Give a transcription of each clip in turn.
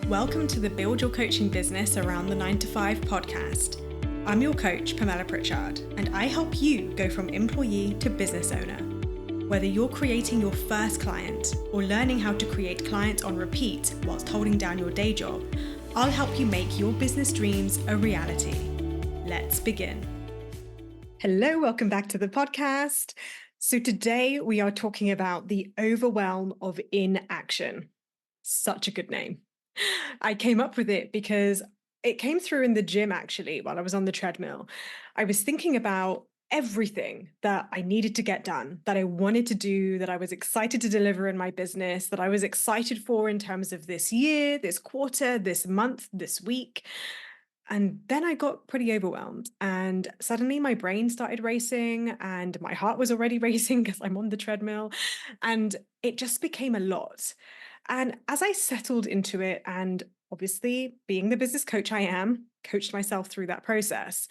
Welcome to the Build Your Coaching Business Around the 9 to 5 podcast. I'm your coach, Pamela Pritchard, and I help you go from employee to business owner. Whether you're creating your first client or learning how to create clients on repeat whilst holding down your day job, I'll help you make your business dreams a reality. Let's begin. Hello, welcome back to the podcast. So today we are talking about the overwhelm of inaction. Such a good name. I came up with it because it came through in the gym actually while I was on the treadmill. I was thinking about everything that I needed to get done, that I wanted to do, that I was excited to deliver in my business, that I was excited for in terms of this year, this quarter, this month, this week. And then I got pretty overwhelmed and suddenly my brain started racing and my heart was already racing because I'm on the treadmill and it just became a lot. And as I settled into it and obviously being the business coach I am, coached myself through that process,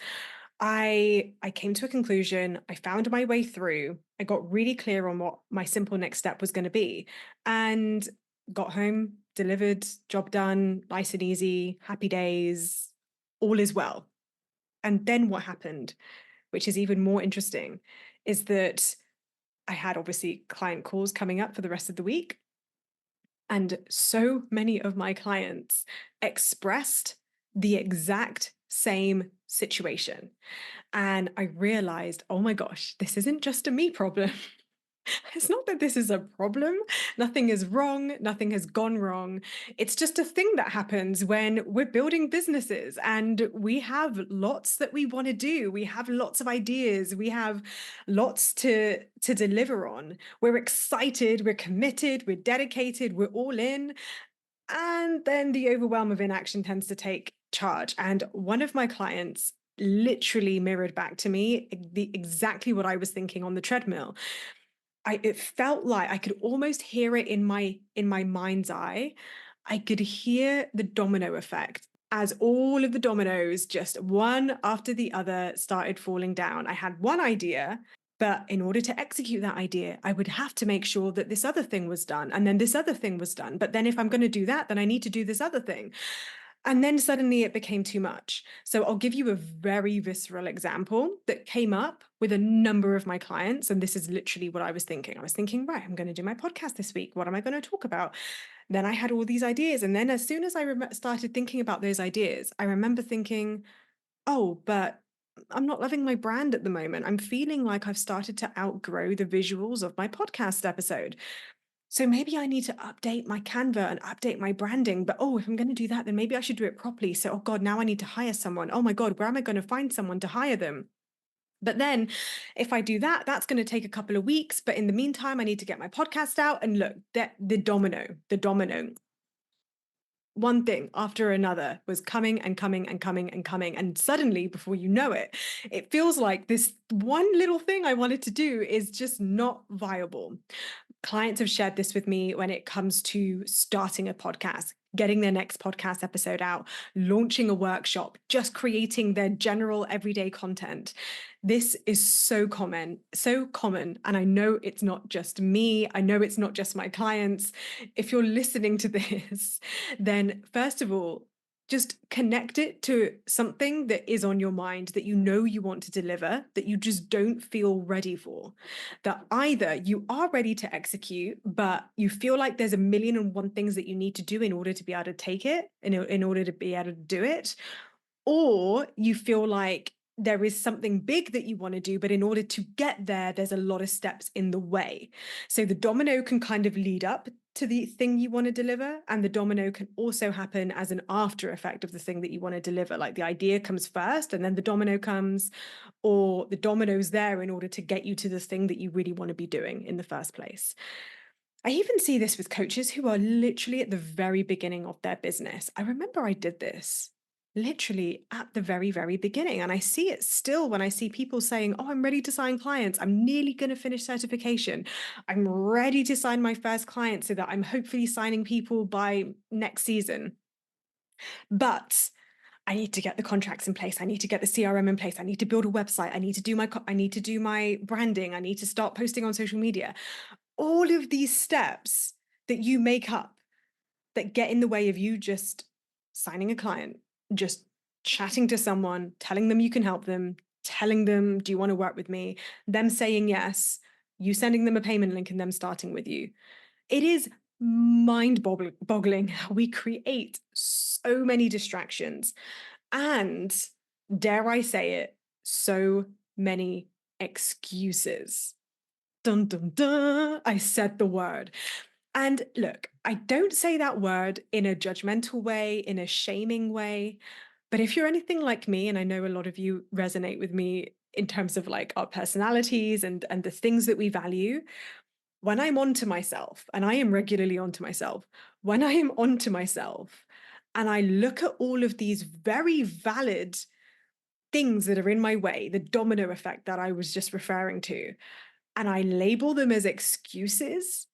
I came to a conclusion. I found my way through. I got really clear on what my simple next step was going to be and got home, delivered, job done, nice and easy, happy days, all is well. And then what happened, which is even more interesting, is that I had obviously client calls coming up for the rest of the week. And so many of my clients expressed the exact same situation. And I realized, oh my gosh, this isn't just a me problem. It's not that this is a problem. Nothing is wrong. Nothing has gone wrong. It's just a thing that happens when we're building businesses and we have lots that we want to do. We have lots of ideas. We have lots to deliver on. We're excited. We're committed. We're dedicated. We're all in. And then the overwhelm of inaction tends to take charge. And one of my clients literally mirrored back to me exactly what I was thinking on the treadmill. It felt like I could almost hear it in my mind's eye. I could hear the domino effect as all of the dominoes, just one after the other, started falling down. I had one idea, but in order to execute that idea, I would have to make sure that this other thing was done, and then this other thing was done. But then if I'm going to do that, then I need to do this other thing. And then suddenly it became too much. So I'll give you a very visceral example that came up with a number of my clients. And this is literally what I was thinking. I was thinking, right, I'm going to do my podcast this week. What am I going to talk about? Then I had all these ideas. And then as soon as I started thinking about those ideas, I remember thinking, oh, but I'm not loving my brand at the moment. I'm feeling like I've started to outgrow the visuals of my podcast episode. So maybe I need to update my Canva and update my branding. But oh, if I'm going to do that, then maybe I should do it properly. So, oh God, now I need to hire someone. Oh my God, where am I going to find someone to hire them? But then if I do that, that's going to take a couple of weeks. But in the meantime, I need to get my podcast out. And look, the domino, one thing after another was coming and coming and coming and coming. And suddenly, before you know it, it feels like this one little thing I wanted to do is just not viable. Clients have shared this with me when it comes to starting a podcast, getting their next podcast episode out, launching a workshop, just creating their general everyday content. This is so common. And I know it's not just me. I know it's not just my clients. If you're listening to this, then first of all, just connect it to something that is on your mind that you know you want to deliver, that you just don't feel ready for. That either you are ready to execute, but you feel like there's a million and one things that you need to do in order to be able to take it, in order to be able to do it, or you feel like there is something big that you want to do, but in order to get there, there's a lot of steps in the way. So the domino can kind of lead up to the thing you want to deliver, and the domino can also happen as an after effect of the thing that you want to deliver. Like the idea comes first and then the domino comes, or the domino's there in order to get you to the thing that you really want to be doing in the first place. I even see this with coaches who are literally at the very beginning of their business. I remember I did this literally at the very, very beginning. And I see it still when I see people saying, oh, I'm ready to sign clients. I'm nearly going to finish certification. I'm ready to sign my first client so that I'm hopefully signing people by next season. But I need to get the contracts in place. I need to get the CRM in place. I need to build a website. I need to do my branding. I need to start posting on social media. All of these steps that you make up that get in the way of you just signing a client, just chatting to someone, telling them you can help them, telling them, do you want to work with me? Them saying yes, you sending them a payment link and them starting with you. It is mind-boggling how we create so many distractions and, dare I say it, so many excuses. Dun, dun, dun. I said the word. And look, I don't say that word in a judgmental way, in a shaming way. But if you're anything like me, and I know a lot of you resonate with me in terms of like our personalities and the things that we value, when I'm onto myself, and I am regularly onto myself, when I am onto myself and I look at all of these very valid things that are in my way, the domino effect that I was just referring to, and I label them as excuses,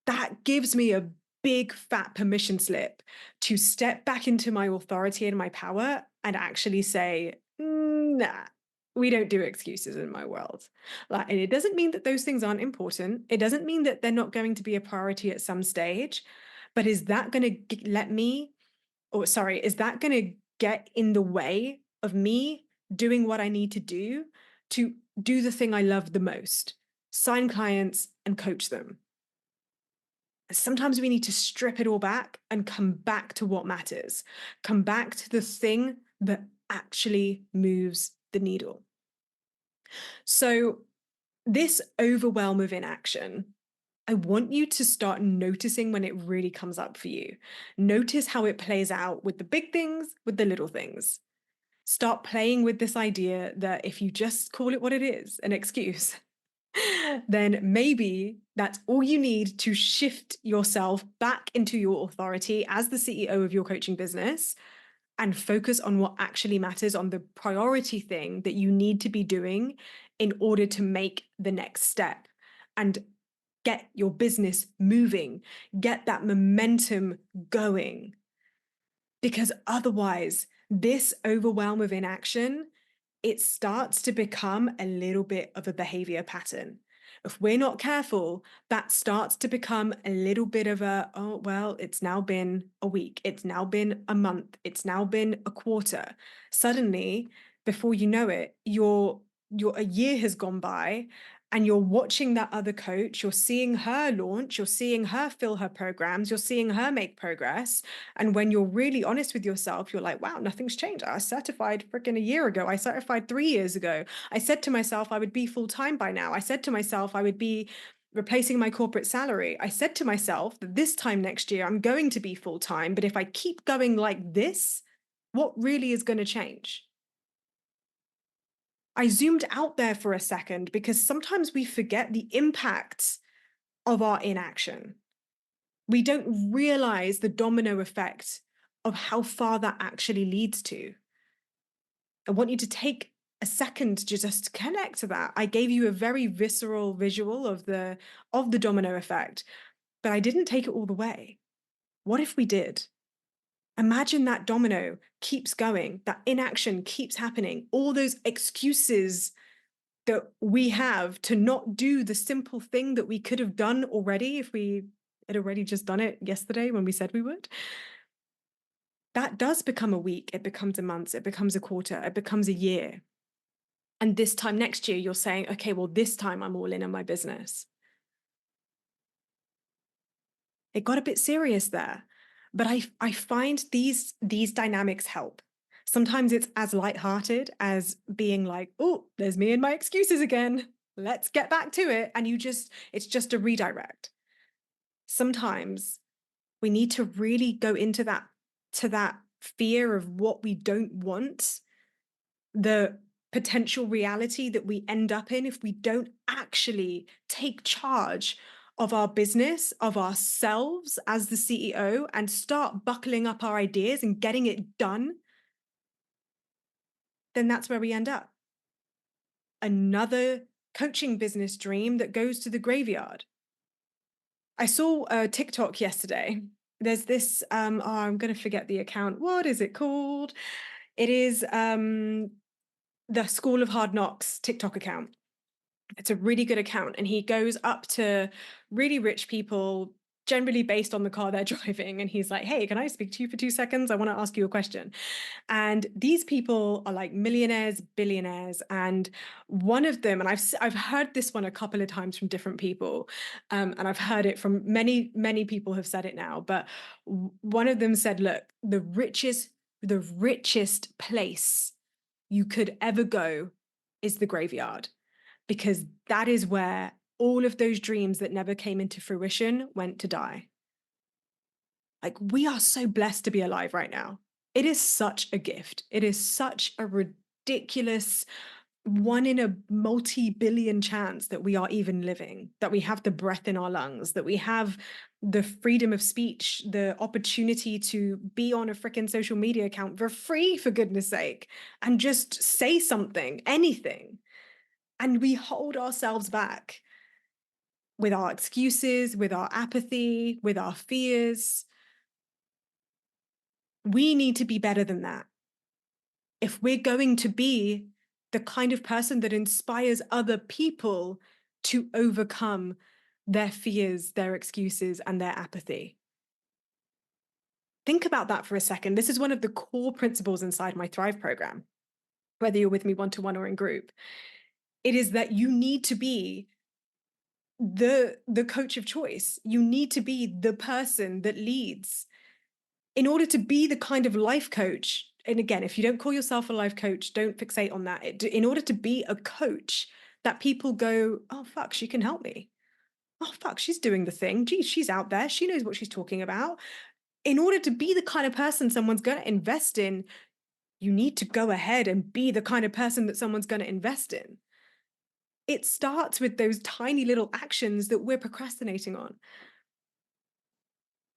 that gives me a big fat permission slip to step back into my authority and my power and actually say, nah, we don't do excuses in my world. Like, and it doesn't mean that those things aren't important. It doesn't mean that they're not going to be a priority at some stage. But is that going to let me, or sorry, is that going to get in the way of me doing what I need to do the thing I love the most, sign clients and coach them? Sometimes we need to strip it all back and come back to what matters, come back to the thing that actually moves the needle. So, this overwhelm of inaction, I want you to start noticing when it really comes up for you. Notice how it plays out with the big things, with the little things. Start playing with this idea that if you just call it what it is, an excuse, then maybe that's all you need to shift yourself back into your authority as the CEO of your coaching business and focus on what actually matters, on the priority thing that you need to be doing in order to make the next step and get your business moving, get that momentum going. Because otherwise, this overwhelm of inaction, it starts to become a little bit of a behavior pattern. If we're not careful, that starts to become a little bit of a, oh, well, it's now been a week, it's now been a month, it's now been a quarter. Suddenly, before you know it, your a year has gone by and you're watching that other coach, you're seeing her launch, you're seeing her fill her programs, you're seeing her make progress. And when you're really honest with yourself, you're like, wow, nothing's changed. I was certified freaking a year ago. I certified 3 years ago. I said to myself I would be full time by now. I said to myself I would be replacing my corporate salary. I said to myself that this time next year I'm going to be full time. But if I keep going like this, what really is going to change? I zoomed out there for a second because sometimes we forget the impact of our inaction. We don't realize the domino effect of how far that actually leads to. I want you to take a second to just connect to that. I gave you a very visceral visual of the domino effect, but I didn't take it all the way. What if we did? Imagine that domino keeps going, that inaction keeps happening, all those excuses that we have to not do the simple thing that we could have done already if we had already just done it yesterday when we said we would. That does become a week, it becomes a month, it becomes a quarter, it becomes a year. And this time next year, you're saying, okay, well, this time I'm all in on my business. It got a bit serious there. But I find these dynamics help. Sometimes it's as lighthearted as being like, oh, there's me and my excuses again. Let's get back to it. And it's just a redirect. Sometimes we need to really go into that fear of what we don't want, the potential reality that we end up in if we don't actually take charge of our business, of ourselves as the CEO, and start buckling up our ideas and getting it done, then that's where we end up. Another coaching business dream that goes to the graveyard. I saw a TikTok yesterday. There's this, I'm going to forget the account. What is it called? It is the School of Hard Knocks TikTok account. It's a really good account. And he goes up to really rich people generally based on the car they're driving. And he's like, hey, can I speak to you for 2 seconds? I want to ask you a question. And these people are like millionaires, billionaires. And one of them, and I've heard this one a couple of times from different people, and I've heard it from many people have said it now. But one of them said, look, the richest place you could ever go is the graveyard, because that is where all of those dreams that never came into fruition went to die. Like, we are so blessed to be alive right now. It is such a gift. It is such a ridiculous one in a multi-billion chance that we are even living, that we have the breath in our lungs, that we have the freedom of speech, the opportunity to be on a freaking social media account for free, for goodness sake, and just say something, anything. And we hold ourselves back with our excuses, with our apathy, with our fears. We need to be better than that. If we're going to be the kind of person that inspires other people to overcome their fears, their excuses, and their apathy. Think about that for a second. This is one of the core principles inside my Thrive program, whether you're with me one-to-one or in group. It is that you need to be the coach of choice. You need to be the person that leads. In order to be the kind of life coach, and again, if you don't call yourself a life coach, don't fixate on that. In order to be a coach that people go, oh, fuck, she can help me. Oh, fuck, she's doing the thing. Geez, she's out there. She knows what she's talking about. In order to be the kind of person someone's going to invest in, you need to go ahead and be the kind of person that someone's going to invest in. It starts with those tiny little actions that we're procrastinating on.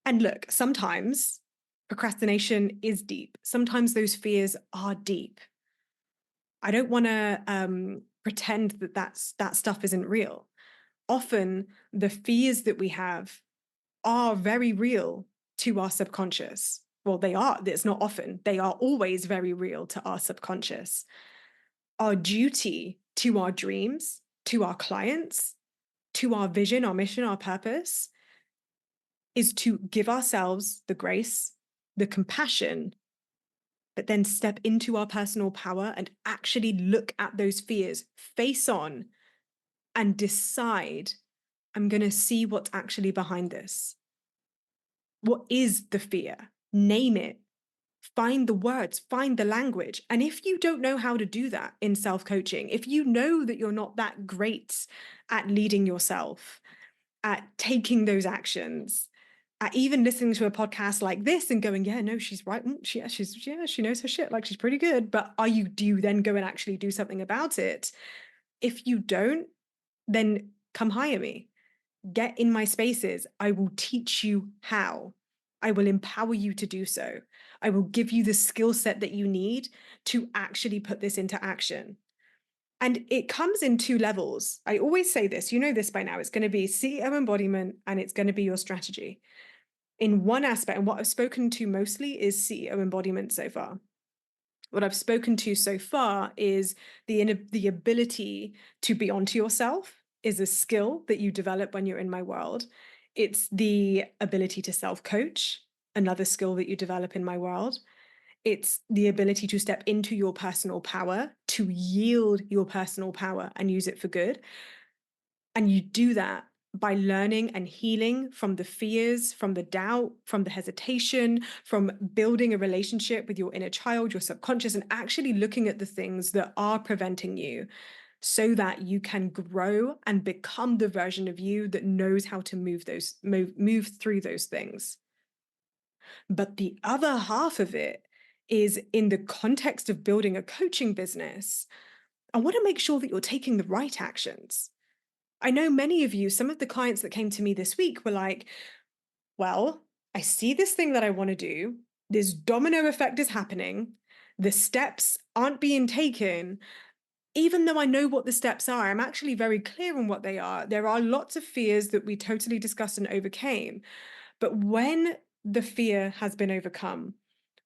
And look, sometimes procrastination is deep. Sometimes those fears are deep. I don't want to pretend that that stuff isn't real. Often the fears that we have are very real to our subconscious. Well, they are. It's not often. They are always very real to our subconscious. Our duty to our dreams, to our clients, to our vision, our mission, our purpose is to give ourselves the grace, the compassion, but then step into our personal power and actually look at those fears face on and decide, I'm going to see what's actually behind this. What is the fear? Name it. Find the words, find the language. And if you don't know how to do that in self-coaching, if you know that you're not that great at leading yourself, at taking those actions, at even listening to a podcast like this and going, yeah, no, she's right. She knows her shit. Like, she's pretty good. But do you then go and actually do something about it? If you don't, then come hire me. Get in my spaces. I will teach you how. I will empower you to do so. I will give you the skill set that you need to actually put this into action. And it comes in 2 levels. I always say this, you know this by now. It's going to be CEO embodiment and it's going to be your strategy. In one aspect, and what I've spoken to mostly is CEO embodiment so far. What I've spoken to so far is the ability to be onto yourself is a skill that you develop when you're in my world. It's the ability to self-coach, another skill that you develop in my world. It's the ability to step into your personal power, to yield your personal power and use it for good. And you do that by learning and healing from the fears, from the doubt, from the hesitation, from building a relationship with your inner child, your subconscious, and actually looking at the things that are preventing you so that you can grow and become the version of you that knows how to move through those things. But the other half of it is in the context of building a coaching business. I want to make sure that you're taking the right actions. I know many of you, some of the clients that came to me this week were like, well, I see this thing that I want to do. This domino effect is happening. The steps aren't being taken. Even though I know what the steps are, I'm actually very clear on what they are. There are lots of fears that we totally discussed and overcame. But when the fear has been overcome,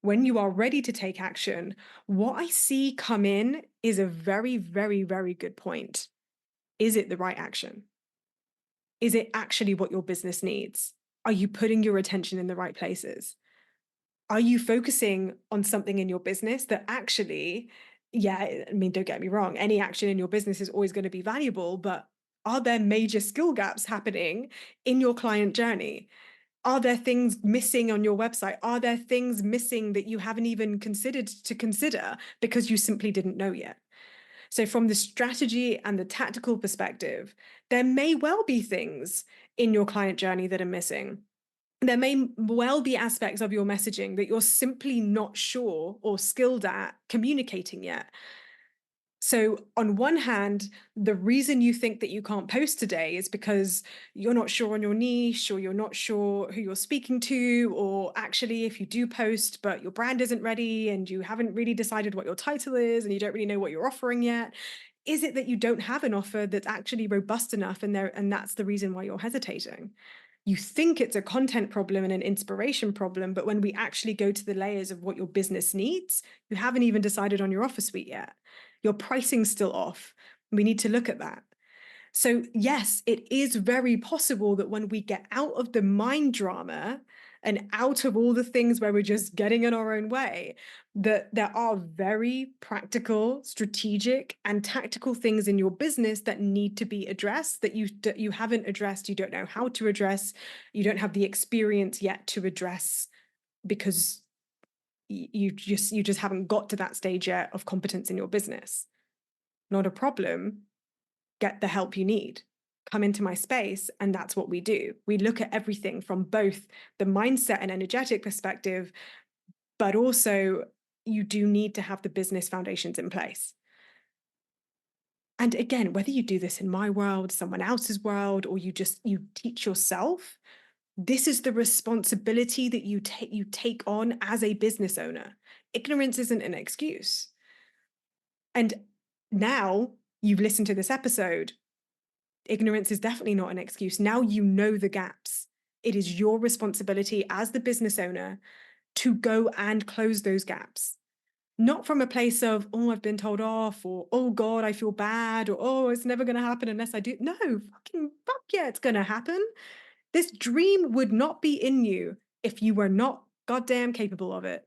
when you are ready to take action, what I see come in is a very, very, very good point. Is it the right action? Is it actually what your business needs? Are you putting your attention in the right places? Are you focusing on something in your business that actually, yeah, I mean, don't get me wrong, any action in your business is always going to be valuable, but are there major skill gaps happening in your client journey? Are there things missing on your website? Are there things missing that you haven't even considered to consider because you simply didn't know yet? So, from the strategy and the tactical perspective, there may well be things in your client journey that are missing. There may well be aspects of your messaging that you're simply not sure or skilled at communicating yet. So, on one hand, the reason you think that you can't post today is because you're not sure on your niche, or you're not sure who you're speaking to, or actually, if you do post, but your brand isn't ready and you haven't really decided what your title is and you don't really know what you're offering yet. Is it that you don't have an offer that's actually robust enough and that's the reason why you're hesitating? You think it's a content problem and an inspiration problem, but when we actually go to the layers of what your business needs, you haven't even decided on your offer suite yet. Your pricing's still off. We need to look at that. So, yes, it is very possible that when we get out of the mind drama and out of all the things where we're just getting in our own way, that there are very practical, strategic, and tactical things in your business that need to be addressed that you haven't addressed, you don't know how to address, you don't have the experience yet to address because you just haven't got to that stage yet of competence in your business. Not a problem. Get the help you need. Come into my space, and that's what we do. We look at everything from both the mindset and energetic perspective, but also you do need to have the business foundations in place. And again, whether you do this in my world, someone else's world, or you teach yourself, this is the responsibility that you take on as a business owner. Ignorance isn't an excuse. And now you've listened to this episode, ignorance is definitely not an excuse. Now you know the gaps. It is your responsibility as the business owner to go and close those gaps. Not from a place of, oh, I've been told off, or oh God, I feel bad, or oh, it's never going to happen unless I do. No, fuck yeah, it's going to happen. This dream would not be in you if you were not goddamn capable of it.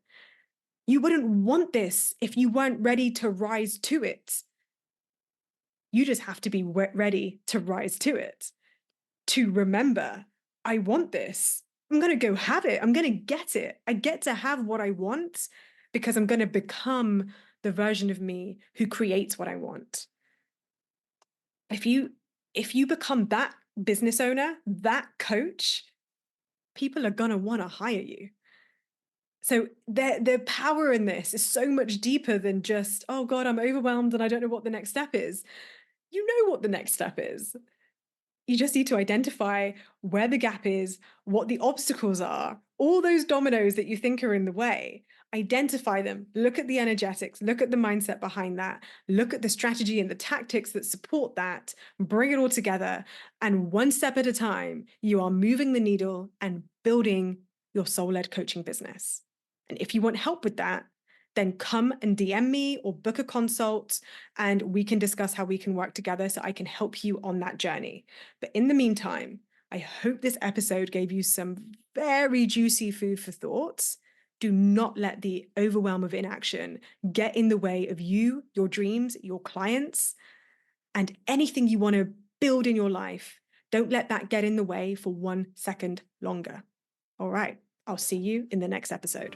You wouldn't want this if you weren't ready to rise to it. You just have to be ready to rise to it, to remember, I want this. I'm going to go have it. I'm going to get it. I get to have what I want because I'm going to become the version of me who creates what I want. If you become that business owner, that coach, people are going to want to hire you. So the power in this is so much deeper than just, oh God, I'm overwhelmed and I don't know what the next step is. You know what the next step is. You just need to identify where the gap is, what the obstacles are, all those dominoes that you think are in the way. Identify them, look at the energetics, look at the mindset behind that, look at the strategy and the tactics that support that, bring it all together. And one step at a time, you are moving the needle and building your soul-led coaching business. And if you want help with that, then come and DM me or book a consult and we can discuss how we can work together so I can help you on that journey. But in the meantime, I hope this episode gave you some very juicy food for thought. Do not let the overwhelm of inaction get in the way of you, your dreams, your clients, and anything you want to build in your life. Don't let that get in the way for 1 second longer. All right, I'll see you in the next episode.